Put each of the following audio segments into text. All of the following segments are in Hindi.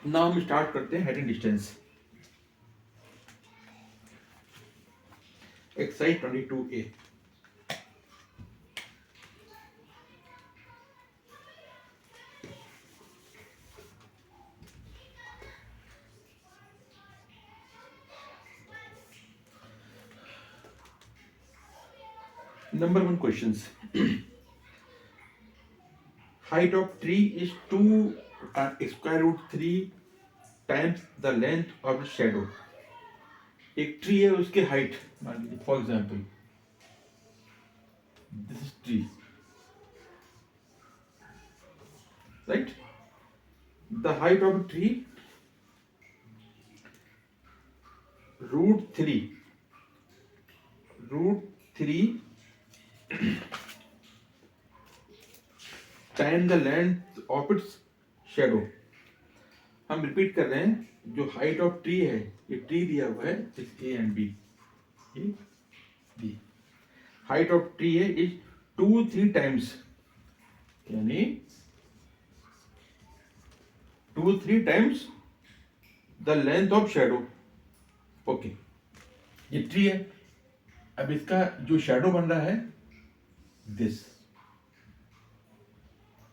नाउ हम स्टार्ट करते हैं heading distance. Exercise 22A। Number 1 questions. Height of tree is 2 square root 3 times the length of the shadow. एक ट्री है, उसके हाइट मान लीजिए, for example this is tree, right. The height of tree root three time the length of its shadow. हम रिपीट कर रहे हैं, जो हाइट ऑफ ट्री है, ये ट्री दिया हुआ है A and B, A B. Height of tree है इज 2-3 टाइम्स, यानी 2-3 times the length of shadow. Okay, ये ट्री है। अब इसका जो शेडो बन रहा है, दिस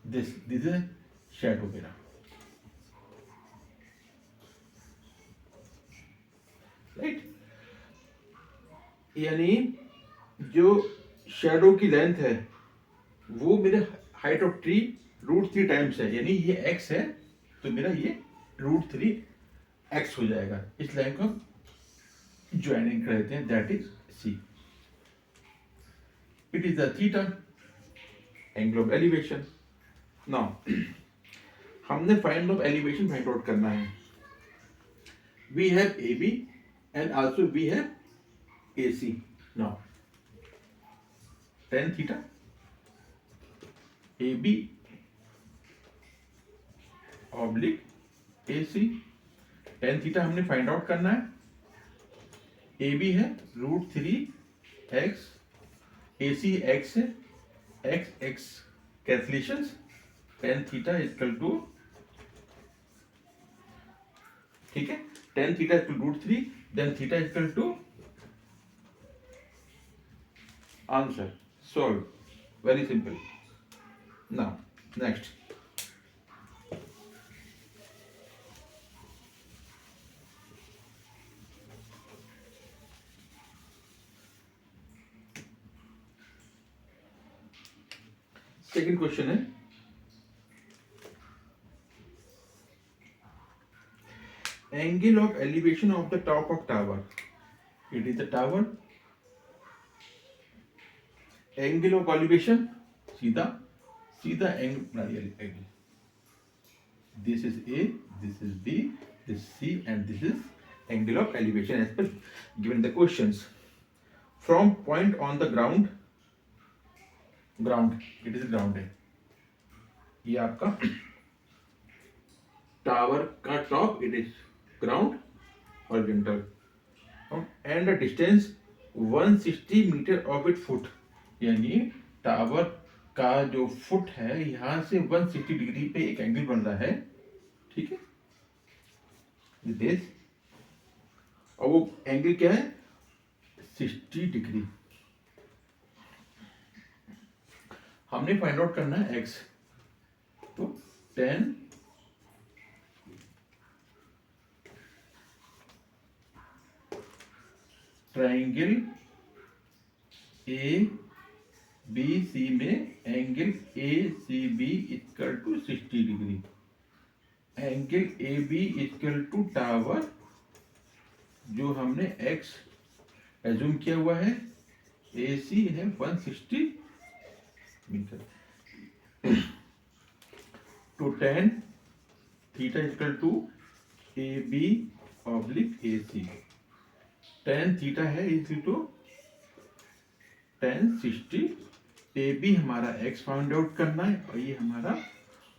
इज शेडो मेरा, राइट। यानी जो शेडो की लेंथ है वो मेरे height of tree root 3 times है, यानी ये एक्स है, तो मेरा ये रूट 3 एक्स हो जाएगा। इस लाइन को ज्वाइनिंग कहते हैं, that is C. It is the theta angle of elevation. Now हमने find of elevation find out करना है। We have A B and also we have A C. Now tan theta A B oblique A C. tan theta हमने फाइंड आउट करना है। ए बी है root 3 X, A C X है, X X cancellation, tan theta equal to, ठीक है, tan theta equal root 3, then theta equal to answer. Solve, very simple. Now next, second question है, angle of elevation of the top of tower. It is the tower, angle of elevation सीधा सीधा angle, this is A, this is B, this C and this is angle of elevation as per given the questions. From point on the ground, it is ground है, ये आपका टावर का top, it is ground horizontal, and the distance 160 metre of it foot, यानी टावर का जो फुट है यहां से 160 डिग्री पे एक एंगल बन रहा है, ठीक है, दिस, और वो एंगल क्या है, 60 डिग्री। हमने फाइंड आउट करना है एक्स, तो 10 ट्राइंगल ए बी सी में angle A C B equal to 60 degree, angle A B equal to tower जो हमने एक्स एज्यूम किया हुआ है, ए सी है 160 metre, to tan theta equal to A B oblique A C. tan theta है equal to tan 60, A B हमारा x फाइंड आउट करना है, और ये हमारा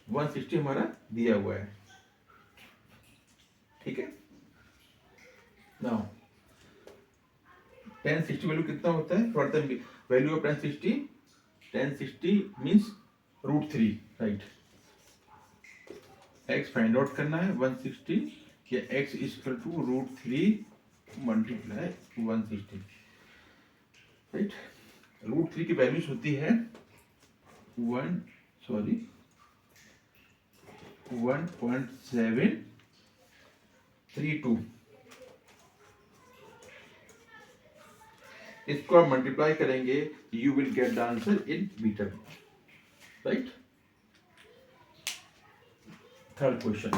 160 हमारा दिया हुआ है, ठीक है। नाउ tan 60 वैल्यू कितना होता है, what the value of tan 60 means root 3, right. x find out करना है 160 या x equal to √3 multiply 160, right. √3 की वैल्यूज होती है 1.732। इसको आप मल्टीप्लाई करेंगे, you will get the answer in metre, right. Third question,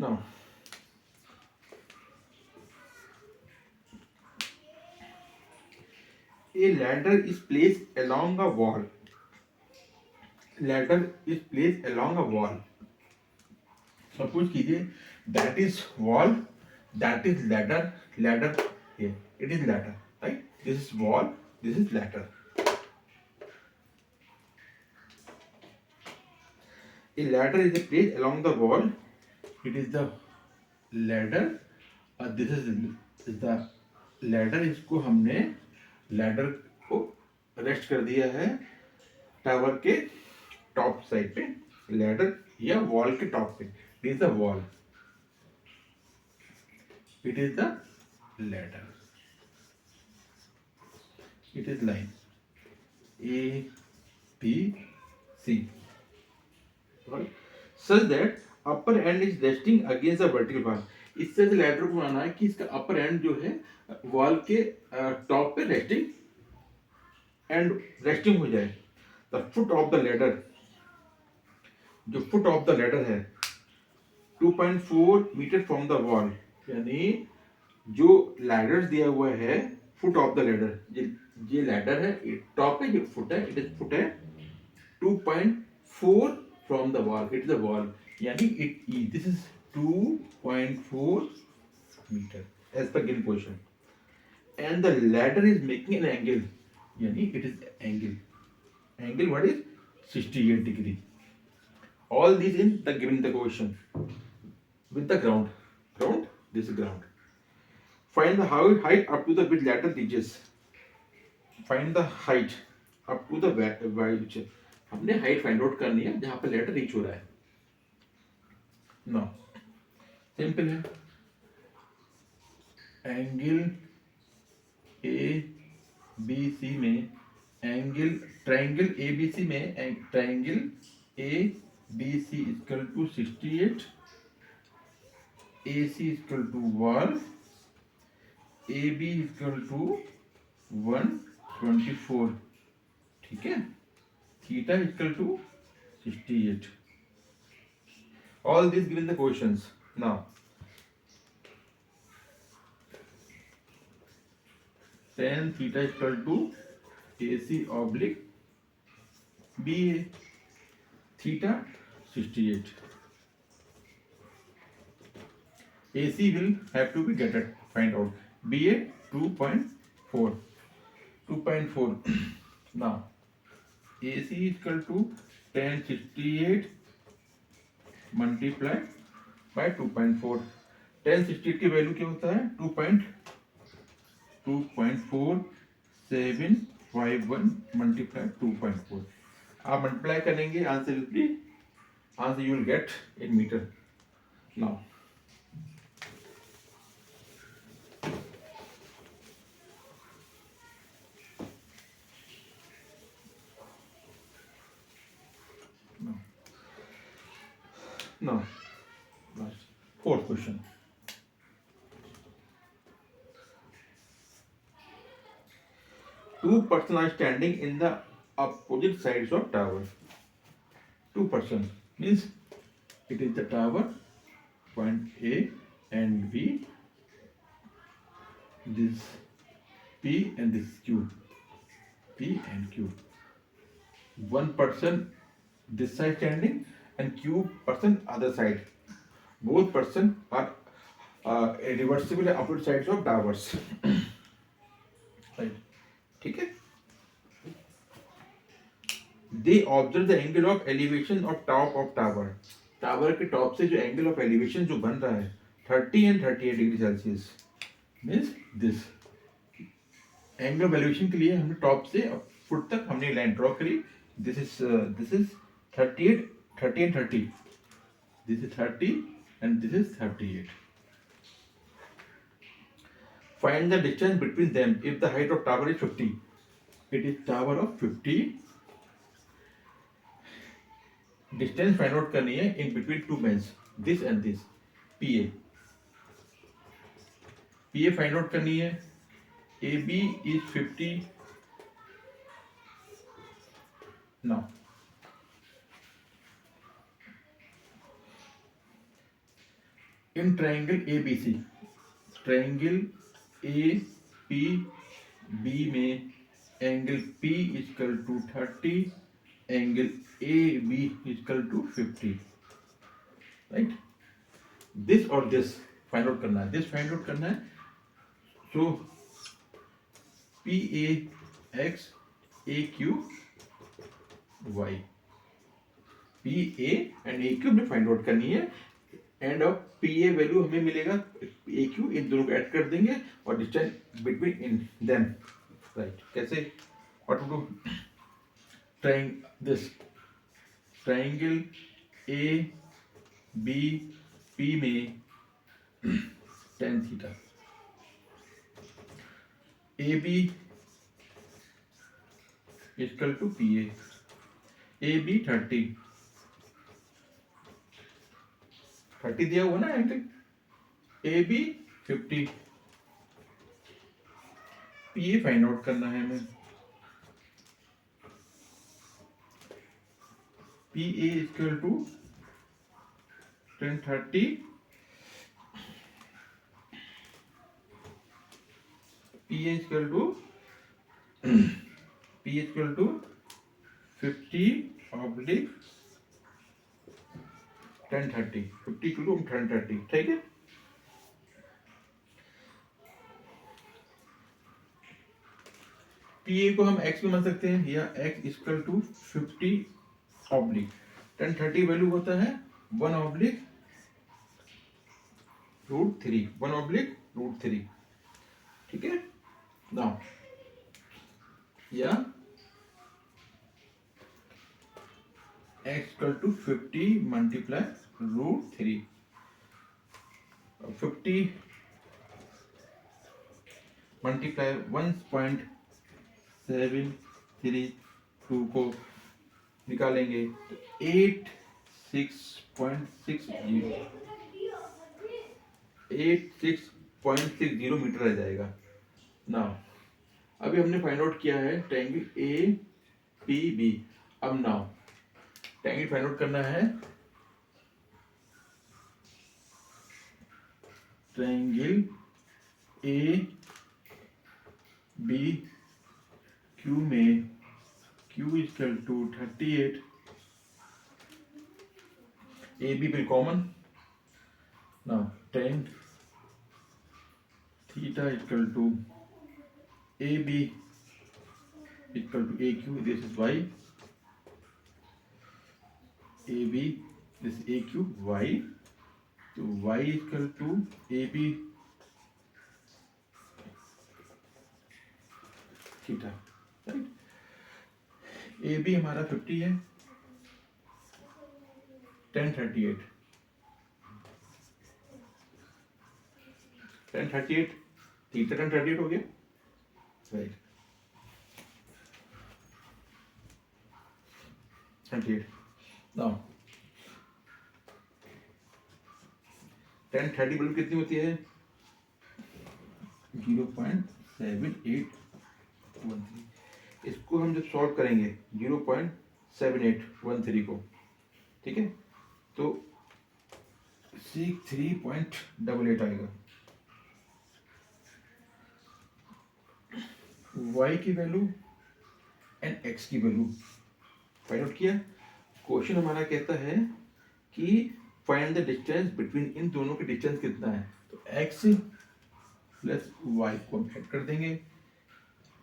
now a ladder is placed along a wall. Ladder is placed along a wall. Suppose कीजिए that is wall, that is ladder, ladder here, it is ladder, right? This is wall, this is ladder. A ladder is placed along the wall. It is the ladder. This is the ladder. इसको हमने ladder को रेस्ट कर दिया है टावर के टॉप साइड पे, लैडर या वॉल के टॉप पे. It is the wall, it is the ladder, it is line A B C, such that upper end is resting against the vertical bar. इससे लैडर को बनाना है कि इसका अपर एंड जो है वॉल के टॉप पे रेस्टिंग हो जाए. The foot of the ladder, जो फुट ऑफ द लैडर है 2.4 मीटर फ्रॉम द वॉल, यानी जो लैडर दिया हुआ है फुट ऑफ द लैडर, ये लैडर है टॉप पे, जो फुट है इट इज फुट है 2.4 from the wall, it is the wall, यानी it this is 2.4 metre as per given position. And the ladder is making an angle, यानी it is angle what is 68 degree. All these in the given the question with the ground, this is ground. Find the height up to the which ladder reaches. Find the height up to the which, हमने height find out करनी है जहाँ पर ladder reach हो रहा है. Now simple है, एंगल ABC में, एंगल ट्रायंगल ABC में triangle ABC equal to 68, AC equal to 1, AB equal to 124, ठीक है. Theta equal to 68. All these given the questions. Now tan theta equal to AC oblique BA, theta 68. AC will have to be getted, find out. BA 2.4. Now AC is equal to tan 68 multiplied by 2.4. tan 68 की वैल्यू क्या होता है 2.4751 मल्टीप्लाई 2.4. आप मल्टीप्लाई करेंगे, answer will be, answer you will get in metre. Now fourth question. Two persons are standing in the opposite sides of tower. Two persons means it is the tower, point A and B, this P and this Q, P and Q. One person this side standing and Q person other side. Both person are reversible opposite sides of towers. Right, ठीक है. They observe the angle of elevation of top of tower. Tower के टॉप से जो एंगल ऑफ एलिवेशन जो बन रहा है 30 and 38 degree Celsius means this angle valuation के लिए हमने टॉप से फुट तक हमने लाइन ड्रॉ करी. This is 38, 30 and 30. This is 30 and this is 38. Find the distance between them if the height of tower is 50. It is tower of 50. Distance find out करनी है in between two men. This and this. PA. PA find out करनी है. AB is 50. Now. In triangle ABC. Triangle APB में angle P equal to 30, angle AB equal to 50, right. This और दिस फाइंड आउट करना है, दिस फाइंड आउट करना है. So PAX AQ Y, PA and AQ हमें फाइंड आउट करनी है. एंड अब PA वैल्यू हमें मिलेगा, AQ इन दोनों को ऐड कर देंगे और distance between in them, right. कैसे, what to do, this triangle ABP में tan थीटा, AB equal to PA, AB 30 दिया हुआ ना angle, AB 50, PA find out करना है हमें. PA equal to 1030, PA equal to 50/1030, 50 equal to 1030, ठीक है. PA को हम x में मान सकते हैं, या x इक्वल टू 50/1030 वैल्यू होता है 1/√3, 1/√3, ठीक है. नाउ या x equal to 50 multiply √3, 50 multiply 1.732 को निकालेंगे तो 86.60 मीटर आ जाएगा. नाउ अभी हमने फाइंड आउट किया है ट्रायंगल APB. अब नाउ ट्रायंगल फाइंड आउट करना है, ट्रायंगल ABQ में Q equal to 38, AB will common. Now tan theta equal to AB equal to AQ. This is Y. AB, this is AQ, Y. So Y equal to AB theta, right? AB हमारा 50 है, 1038, 1038 थीटा 1038 हो गया, राइट. 38. नाउ 1030 वैल्यू कितनी होती है, 0.7813. इसको हम जब सॉल्व करेंगे 0.7813 को, ठीक है, तो 63.88 आएगा. y की वैल्यू एंड x की वैल्यू फाइंड आउट किया. क्वेश्चन हमारा कहता है कि फाइंड द डिस्टेंस बिटवीन, इन दोनों के डिस्टेंस कितना है. तो x प्लस y को हम ऐड कर देंगे.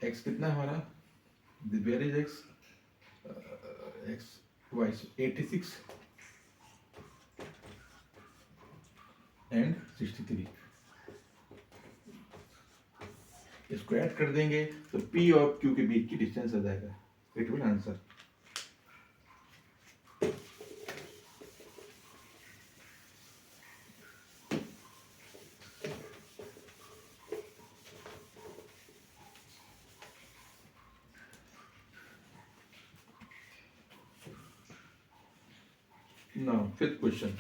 x कितना है हमारा, where is x, x y 86 and 63। इसको ऐड कर देंगे तो P और Q के बीच की डिस्टेंस आ जाएगा। It will answer. Now, fifth question.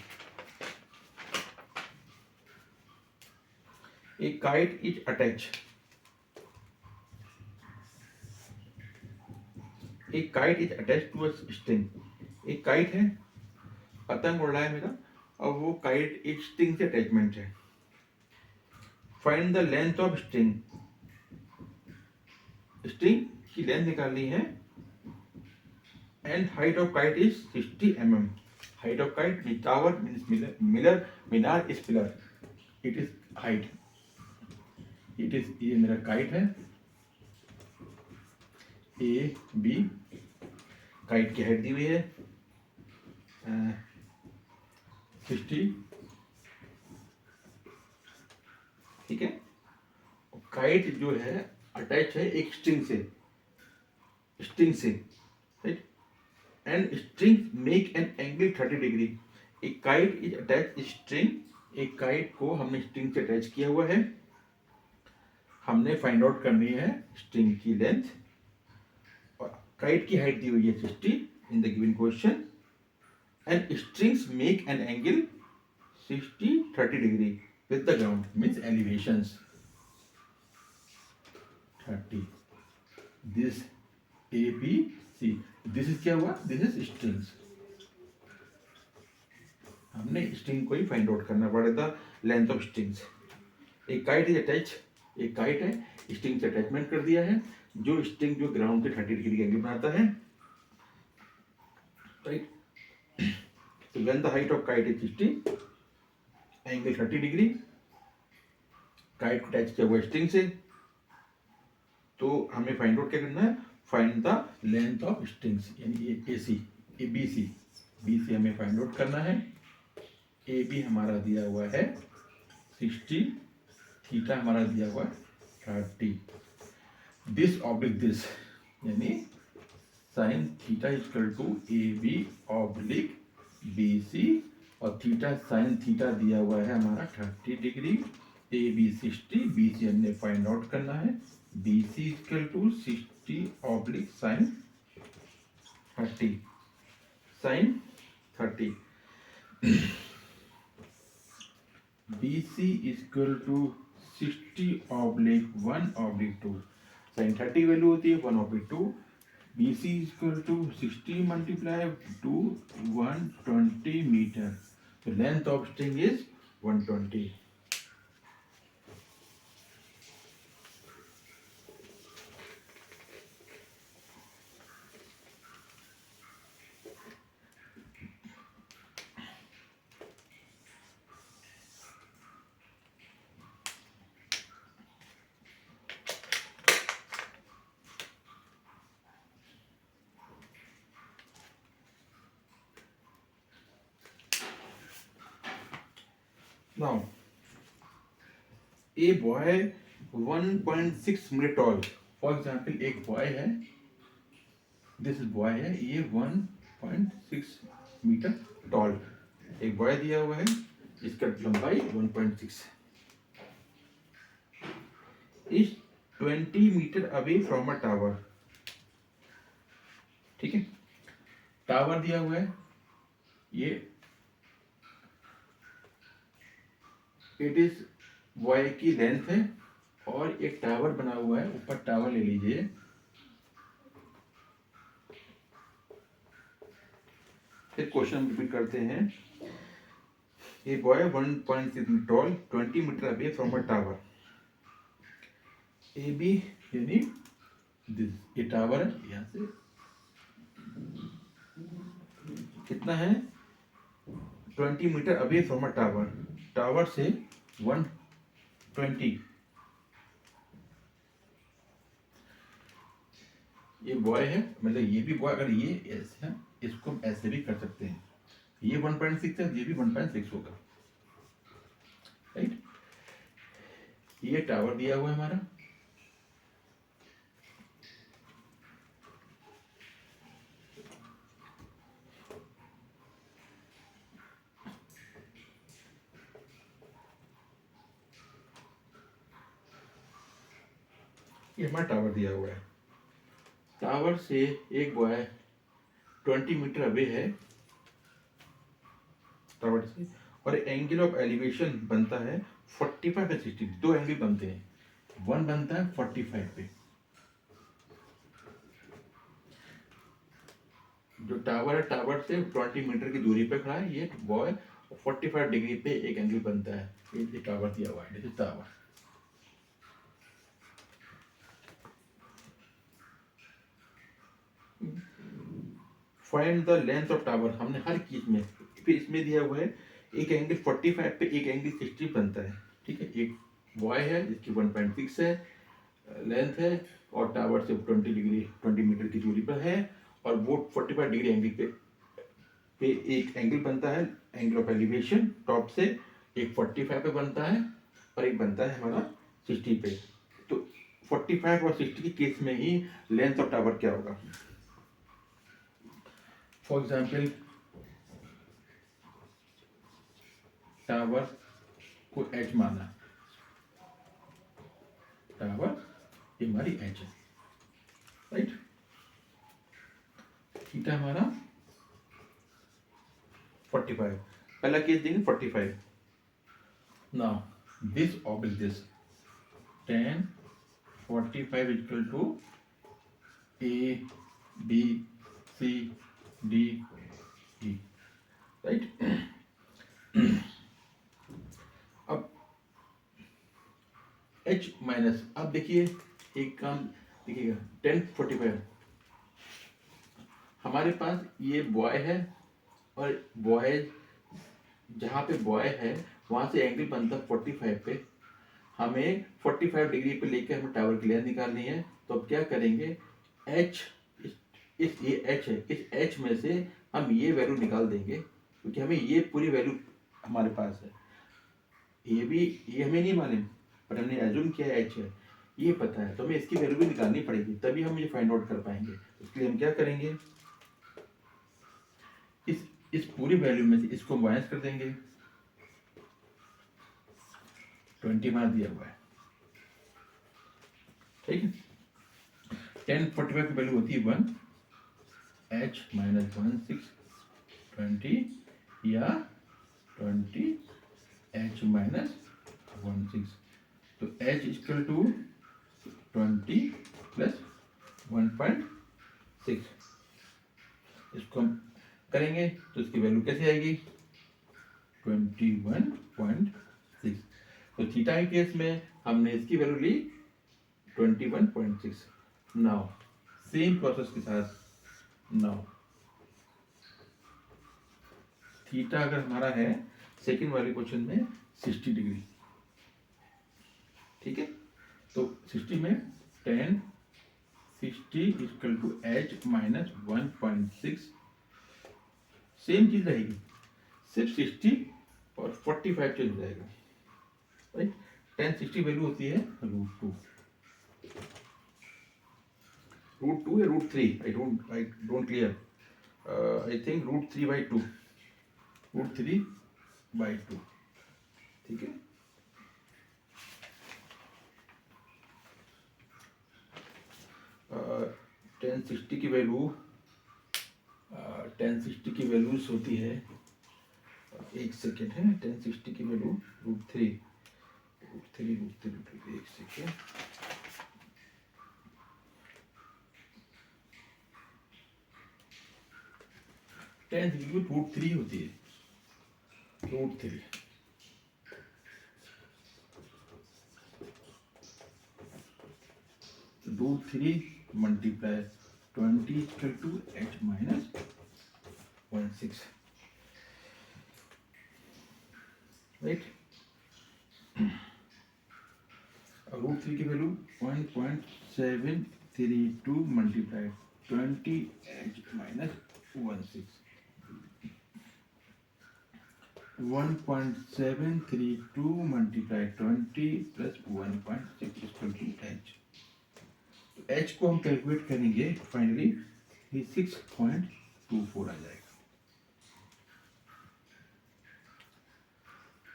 A kite is attached. A kite is attached to a string. एक काइट है, पतंग उड़ रहा है मेरा, और वो काइट एक स्ट्रिंग से अटैचमेंट है। Find the length of string. String की लेंथ निकालनी है। And height of kite is 60 mm. Height of kite tower means Minar is pillar. It is height. It is, ये मेरा काइट है ए बी। काइट की हाइट दी हुई है 60, ठीक है। काइट जो है अटैच है एक स्ट्रिंग से, right. And string make an angle 30 degree. एक काइट इज अटैच स्ट्रिंग। एक काइट को हमने स्ट्रिंग से अटैच किया हुआ है। हमने फाइंड आउट करनी है स्ट्रिंग की लेंथ, और काइट की हाइट दी हुई है 60 in the given question. And strings make an angle 30 degree with the ground means elevations 30। This A B C, this is क्या हुआ, दिस इज स्ट्रिंग्स। हमने स्ट्रिंग को ही फाइंड आउट करना पड़ेगा, लेंथ ऑफ स्ट्रिंग्स। एक काइट इज अटैच, एक काइट है, स्ट्रिंग से अटैचमेंट कर दिया है, जो स्ट्रिंग जो ग्राउंड के 30 डिग्री एंगल बनाता है, right. So when the height of kite is 60, angle 30 degree, kite को अटैच किया हुआ स्ट्रिंग से, तो हमें फाइंड आउट क्या करना है, find the length of strings, यानी ए सी, ए बी सी। बी सी हमें फाइंड आउट करना है। ए बी हमारा दिया हुआ है 60, थीटा हमारा दिया हुआ है 30। दिस ऑब्लिक दिस, यानी sine theta equal to A B oblique B C, और थीटा साइन थीटा दिया हुआ है हमारा 30 degree. A B 60, B C हमने फाइंड आउट करना है। B C equal to 60 oblique sine 30, sine 30। B C equal to 60 oblique 1/2। Sine 30 value होती है 1/2। B C equal to 60 multiply two 120 metre. तो length of string is 120। Now, a boy 1.6 metre tall. For example, एक boy है, this boy है, ये 1.6 मीटर tall, एक boy दिया हुआ है, इसका लंबाई 1.6 is 20 metre away from a tower. ठीक है, टावर दिया हुआ है, ये इट इज बॉय की लेंथ है, और एक टावर बना हुआ है, ऊपर टावर ले लीजिए। फिर क्वेश्चन रिपीट करते हैं। A boy 1.6 metre tall 20 metre away from a tower. A B यानी दिस, ये टावर है, यहाँ से कितना है 20 metre away from a tower. Tower से 120, ये बॉय है, मतलब ये भी बॉय, अगर ये ऐसे है, इसको ऐसे भी कर सकते हैं। ये 1.6 है, ये भी 1.6 होगा। राइट। ये टावर दिया हुआ है हमारा, ये हमारा टावर दिया हुआ है। टावर से एक बॉय 20 मीटर अवे है टावर से, और एंगल ऑफ एलिवेशन बनता है 45 और 60। दो एंगल बनते हैं, वन बनता है 45 पे। जो टावर है, टावर से 20 मीटर की दूरी पे खड़ा है ये बॉय, 45 डिग्री पे एक एंगल बनता है। ये टावर दिया हुआ है, this is tower. Find the length of tower, हमने हर चीज में, फिर इसमें दिया हुआ है एक एंगल 45 पे एक एंगल 60 बनता है। ठीक है, एक बॉय है जिसकी 1.6 है लेंथ है, और टावर से 20 डिग्री 20 मीटर की दूरी पर है, और वो 45 डिग्री एंगल पे एक एंगल बनता है, एंगल ऑफ एलिवेशन टॉप से। एक 45 पे बनता है और एक बनता है हमारा 60 पे। तो 45 और 60 की केस में ही लेंथ ऑफ टावर क्या होगा। फॉर एग्जाम्पल, टावर को एच माना, टावर ये हमारी एच है, राइट। थीटा हमारा 45, पहला केस देंगे 45। Now this oblique this tan 45 equal to A B C D E, right. अब h माइनस, अब देखिए एक काम देखिएगा, 1045 हमारे पास ये बॉय है, और बॉय जहाँ पे बॉय है वहां से एंगल बनता है 45 पे। हमें 45 डिग्री पे लेके हमें टावर की लेंथ निकालनी है। तो अब क्या करेंगे, h इस ये h है, इस h में से हम ये वैल्यू निकाल देंगे, क्योंकि हमें ये पूरी वैल्यू हमारे पास है। ये हमें नहीं मालूम, पर हमने एज्यूम किया h है, ये पता है, तो हमें इसकी वैल्यू भी निकालनी पड़ेगी, तभी हम ये फाइंड आउट कर पाएंगे। उसके लिए हम क्या करेंगे, इस पूरी वैल्यू में से इसको माइनस कर देंगे। 20 मार दिया हुआ है, ठीक है। 1045 की वैल्यू होती है 1, h माइनस 16 20 या 20 h माइनस 16। तो h इक्वल टू 20 प्लस 1.6। इसको हम करेंगे तो इसकी वैल्यू कैसे आएगी, 21.6। तो थीटा के केस में हमने इसकी वैल्यू ली 21.6। नाउ सेम प्रोसेस के साथ, नाउ थीटा अगर हमारा है सेकेंड वाले क्वेश्चन में 60 डिग्री, ठीक है। तो 60 में 10 60 equal to h minus 1.6। Same चीज रहेगी, सिर्फ 60 और 45 चेंज हो जाएगा, राइट। 1060 वैल्यू होती है √2, √2 या √3, I don't clear, I think √3/2, √3/2, ठीक है। टेन सिक्सटी की वैल्यू 1060 की वैल्यूज होती है, एक सेकेंड है, 1060 की वैल्यू √3, एक सेकेंड, √3 होती है, √3। √3 multiply 20 equal to h minus 16, right. √3 की value 1.732 multiply 20 h minus 16। 1.732 multiply 20 plus 1.6 equal to h. तो h को हम कैलकुलेट करेंगे फाइनली ये 6.24 आ जाएगा।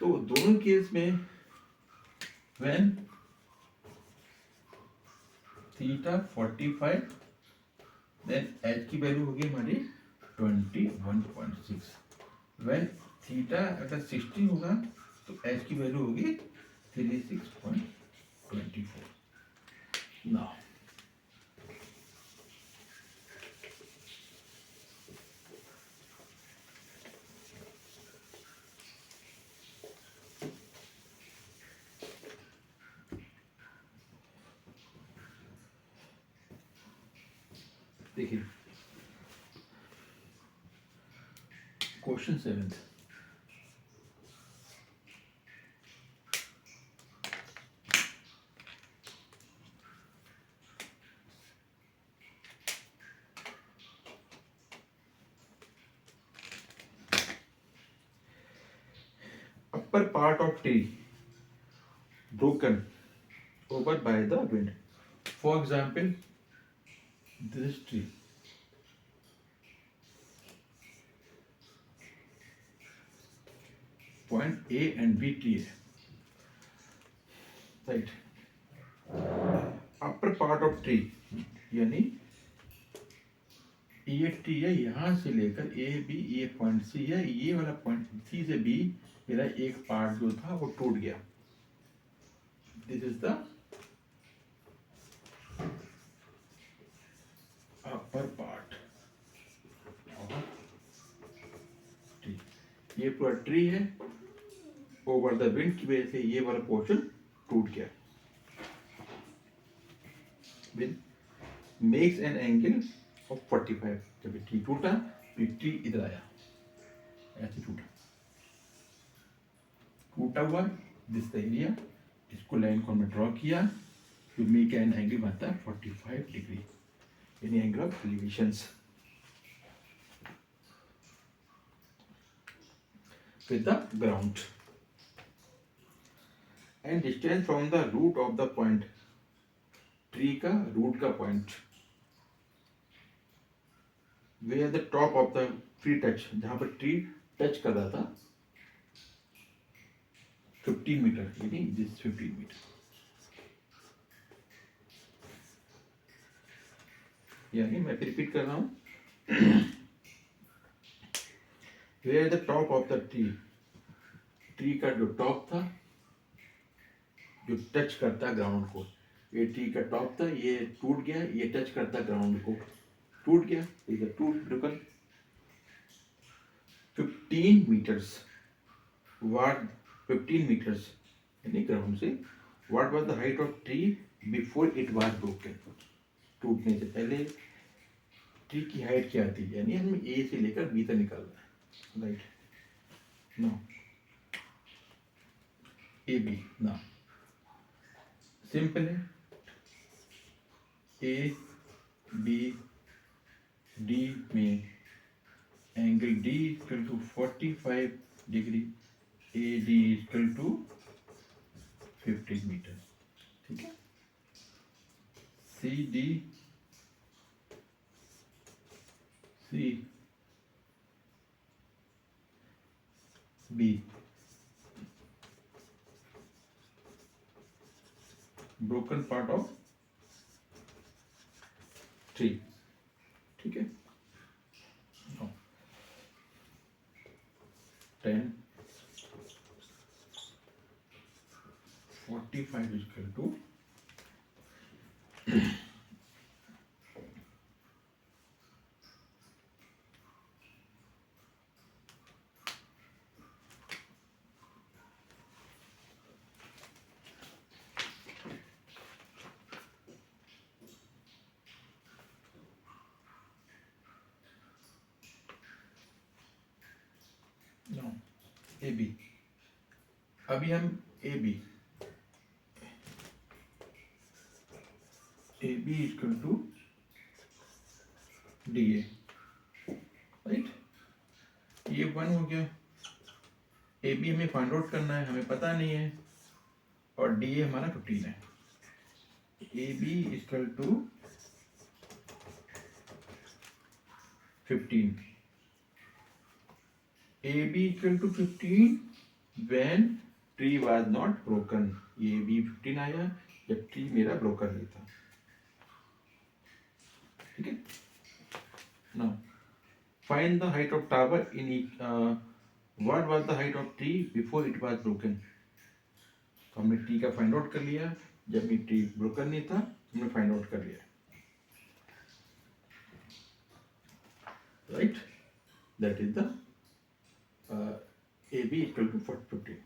तो दोनों केस में व्हेन थीटा 45 देन h की वैल्यू होगी हमारी 21.6। व्हेन थीटा अगर 60 होगा तो h की वैल्यू होगी 36.24। नाउ देखिए question 7 upper part of tree broken over by the wind. For example, this tree. Point A and B tree है, right? Upper part of tree यानी ये ट्री है, यहाँ से लेकर ए बी, ये पॉइंट सी है, ये वाला पॉइंट सी से बी मेरा एक पार्ट जो था वो टूट गया। This is the upper part of tree. ये पूरा ट्री है, ओवर द विंड की वजह से ये वाला पोर्शन टूट गया। Wind makes an angle of 45। जब ट्री टूटा ट्री इधर आया, ऐसे टूटा हुआ दिस द एरिया, इसको लाइन को हमने ड्रॉ किया, तो मेक एन एंगल बनता है 45 डिग्री, यानी angle of elevations with the ground and distance from the root of the point, tree का root का point where the top of the tree touch, जहाँ पर tree touch कर रहा था 15 मीटर, यानी this 15 मीटर, यानी मैं रिपीट कर रहा हूँ where the top of the tree का जो टॉप था जो टच करता ग्राउंड को, ये ट्री का टॉप था, ये टूट गया, ये टच करता ग्राउंड को, टूट गया, इधर टूट ब्रोकन 15 मीटर्स, व्हाट 15 मीटर्स यानी ग्राउंड से, what was the height of tree before it was broken. टूटने से पहले ट्री की हाइट क्या थी, यानी हमें ए से लेकर बी तक निकालना है, राइट? नो ए बी ना सिंपल है, ए बी डी में angle D equal to 45 degree, A D equal to 15 metre, ठीक है? C D C B broken part of tree, ठीक है? 10 45 इक्वल टू ए बी। अभी हम A B equal to D A, right? ये 1 हो गया, ए बी हमें फाइंड आउट करना है, हमें पता नहीं है, और डी ए हमारा 15 है। A B equal to 15, A B equal to 15 when tree was not broken. A B 15 आया जब ट्री मेरा ब्रोकन नहीं था। ठीक है, now find the height of tower in what was the height of tree before it was broken. तो हमने ट्री का फाइंड आउट कर लिया, जब ये ट्री ब्रोकन नहीं था हमने फाइंड आउट कर लिया, right. That is the A B equal to 15।